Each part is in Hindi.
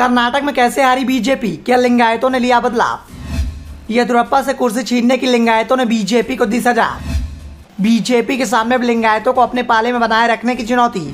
कर्नाटक में कैसे हारी बीजेपी, क्या लिंगायतों ने लिया बदलाव। येदियुरप्पा से कुर्सी छीनने की लिंगायतों ने बीजेपी को दी सजा। बीजेपी के सामने अब लिंगायतों को अपने पाले में बनाए रखने की चुनौती।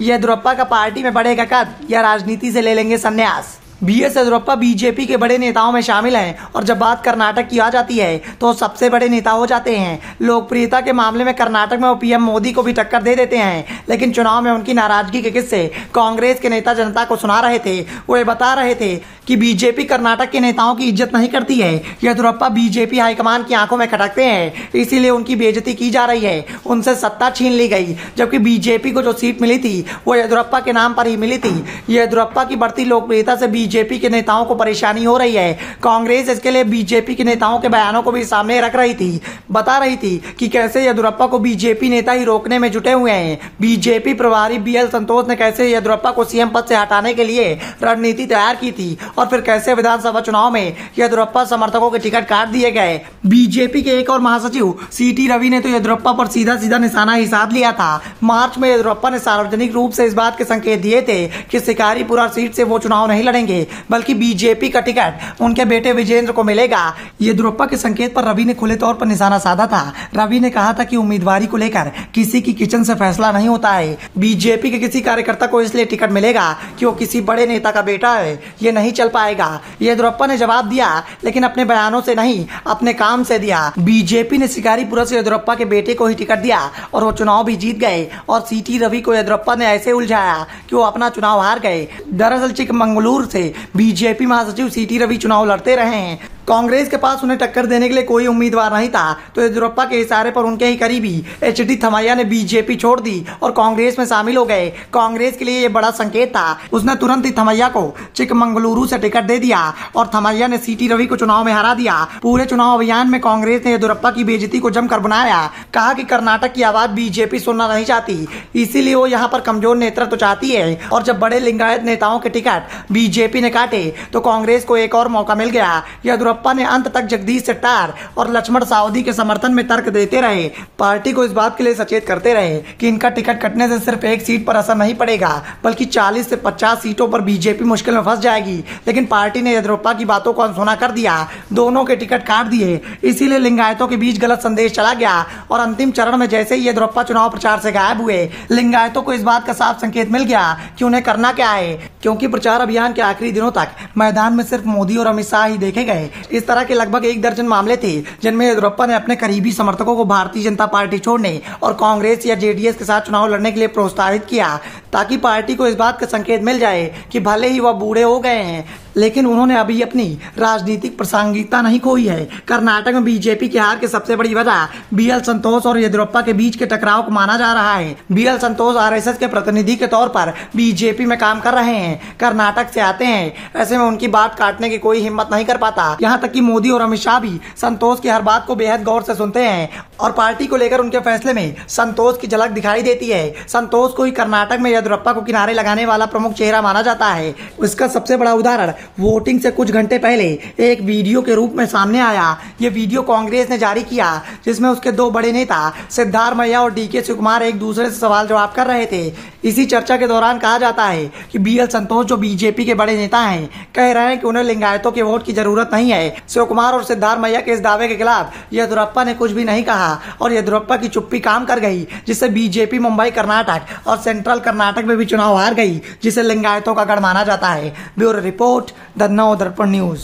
येदियुरप्पा का पार्टी में बढ़ेगा कद या राजनीति से ले लेंगे संन्यास। बीएस येदियुरप्पा बीजेपी के बड़े नेताओं में शामिल हैं और जब बात कर्नाटक की आ जाती है तो सबसे बड़े नेता हो जाते हैं। लोकप्रियता के मामले में कर्नाटक में वो पीएम मोदी को भी टक्कर दे देते हैं, लेकिन चुनाव में उनकी नाराजगी के किस्से कांग्रेस के नेता जनता को सुना रहे थे। वो ये बता रहे थे कि बीजेपी कर्नाटक के नेताओं की इज्जत नहीं करती है। येदियुरप्पा बीजेपी हाईकमान की आंखों में खटकते हैं, इसीलिए उनकी बेइज्जती की जा रही है। उनसे सत्ता छीन ली गई, जबकि बीजेपी को जो सीट मिली थी वो येदियुरप्पा के नाम पर ही मिली थी। येदियुरप्पा की बढ़ती लोकप्रियता से बीजेपी के नेताओं को परेशानी हो रही है। कांग्रेस इसके लिए बीजेपी के नेताओं के बयानों को भी सामने रख रही थी, बता रही थी कि कैसे येदियुरप्पा को बीजेपी नेता ही रोकने में जुटे हुए हैं। बीजेपी प्रभारी बीएल संतोष ने कैसे येदियुरप्पा को सीएम पद से हटाने के लिए रणनीति तैयार की थी और फिर कैसे विधानसभा चुनाव में येदियुरप्पा समर्थकों के टिकट काट दिए गए। बीजेपी के एक और महासचिव सीटी रवि ने तो येदियुरप्पा पर सीधा सीधा निशाना ही साध लिया था। मार्च में येदियुरप्पा ने सार्वजनिक रूप से इस बात के संकेत दिए थे कि शिकारीपुरा सीट से वो चुनाव नहीं लड़ेंगे, बल्कि बीजेपी का टिकट उनके बेटे विजेंद्र को मिलेगा। येदियुरप्पा के संकेत पर रवि ने खुले तौर पर निशाना साधा था। रवि ने कहा था कि उम्मीदवारी को लेकर किसी की किचन से फैसला नहीं होता है। बीजेपी के किसी कार्यकर्ता को इसलिए टिकट मिलेगा कि वो किसी बड़े नेता का बेटा है, ये नहीं चल पाएगा। येदियुरप्पा ने जवाब दिया, लेकिन अपने बयानों से नहीं, अपने काम से दिया। बीजेपी ने शिकारीपुरा से येदियुरप्पा के बेटे को ही टिकट दिया और वो चुनाव भी जीत गए और सीटी रवि को येदियुरप्पा ने ऐसे उलझाया कि वो अपना चुनाव हार गए। दरअसल चिकमंगलुरु से बीजेपी महासचिव सीटी रवि चुनाव लड़ते रहे हैं। कांग्रेस के पास उन्हें टक्कर देने के लिए कोई उम्मीदवार नहीं था, तो येदियुरप्पा के इशारे पर उनके ही करीबी एचडी थमैया ने बीजेपी छोड़ दी और कांग्रेस में शामिल हो गए। कांग्रेस के लिए यह बड़ा संकेत था। उसने तुरंत ही थमैया को चिकमंगलुरु से टिकट दे दिया और थमैया ने सीटी रवि को चुनाव में हरा दिया। पूरे चुनाव अभियान में कांग्रेस ने येदियुरप्पा की बेइज्जती को जमकर बनाया। कहा कि कर्नाटक की आवाज बीजेपी सुनना नहीं चाहती, इसीलिए वो यहाँ पर कमजोर नेतृत्व चाहती है। और जब बड़े लिंगायत नेताओं के टिकट बीजेपी ने काटे तो कांग्रेस को एक और मौका मिल गया। येदियुरप्पा ने अंत तक जगदीश शेट्टार और लक्ष्मण सावदी के समर्थन में तर्क देते रहे, पार्टी को इस बात के लिए सचेत करते रहे कि इनका टिकट कटने से सिर्फ एक सीट पर असर नहीं पड़ेगा, बल्कि 40 से 50 सीटों पर बीजेपी मुश्किल में फंस जाएगी। लेकिन पार्टी ने येदियुरप्पा की बातों को अनसुना कर दिया, दोनों के टिकट काट दिए। इसीलिए लिंगायतों के बीच गलत संदेश चला गया और अंतिम चरण में जैसे ही येदियुरप्पा चुनाव प्रचार से गायब हुए, लिंगायतों को इस बात का साफ संकेत मिल गया कि उन्हें करना क्या है, क्योंकि प्रचार अभियान के आखिरी दिनों तक मैदान में सिर्फ मोदी और अमित शाह ही देखे गए। इस तरह के लगभग 1 दर्जन मामले थे जिनमें येदियुरप्पा ने अपने करीबी समर्थकों को भारतीय जनता पार्टी छोड़ने और कांग्रेस या जेडीएस के साथ चुनाव लड़ने के लिए प्रोत्साहित किया, ताकि पार्टी को इस बात का संकेत मिल जाए कि भले ही वह बूढ़े हो गए हैं, लेकिन उन्होंने अभी अपनी राजनीतिक प्रासंगिकता नहीं खोई है। कर्नाटक में बीजेपी की हार की सबसे बड़ी वजह बीएल संतोष और येदियुरप्पा के बीच के टकराव को माना जा रहा है। बीएल संतोष आरएसएस के प्रतिनिधि के तौर पर बीजेपी में काम कर रहे हैं, कर्नाटक से आते हैं, ऐसे में उनकी बात काटने की कोई हिम्मत नहीं कर पाता। यहाँ तक कि मोदी और अमित शाह भी संतोष की हर बात को बेहद गौर से सुनते हैं और पार्टी को लेकर उनके फैसले में संतोष की झलक दिखाई देती है। संतोष को ही कर्नाटक में येदियुरप्पा को किनारे लगाने वाला प्रमुख चेहरा माना जाता है। इसका सबसे बड़ा उदाहरण वोटिंग से कुछ घंटे पहले एक वीडियो के रूप में सामने आया। ये वीडियो कांग्रेस ने जारी किया, जिसमें उसके 2 बड़े नेता सिद्धारमैया और डीके शिवकुमार एक दूसरे से सवाल जवाब कर रहे थे। इसी चर्चा के दौरान कहा जाता है कि बीएल संतोष जो बीजेपी के बड़े नेता हैं, कह रहे हैं कि उन्हें लिंगायतों के वोट की जरूरत नहीं है। शिवकुमार और सिद्धारमैया के इस दावे के खिलाफ येदियुरप्पा ने कुछ भी नहीं कहा और येदियुरप्पा की चुप्पी काम कर गई, जिससे बीजेपी मुंबई कर्नाटक और सेंट्रल कर्नाटक में भी चुनाव हार गई, जिसे लिंगायतों का गढ़ माना जाता है। ब्यूरो रिपोर्ट, द नव दर्पण न्यूज।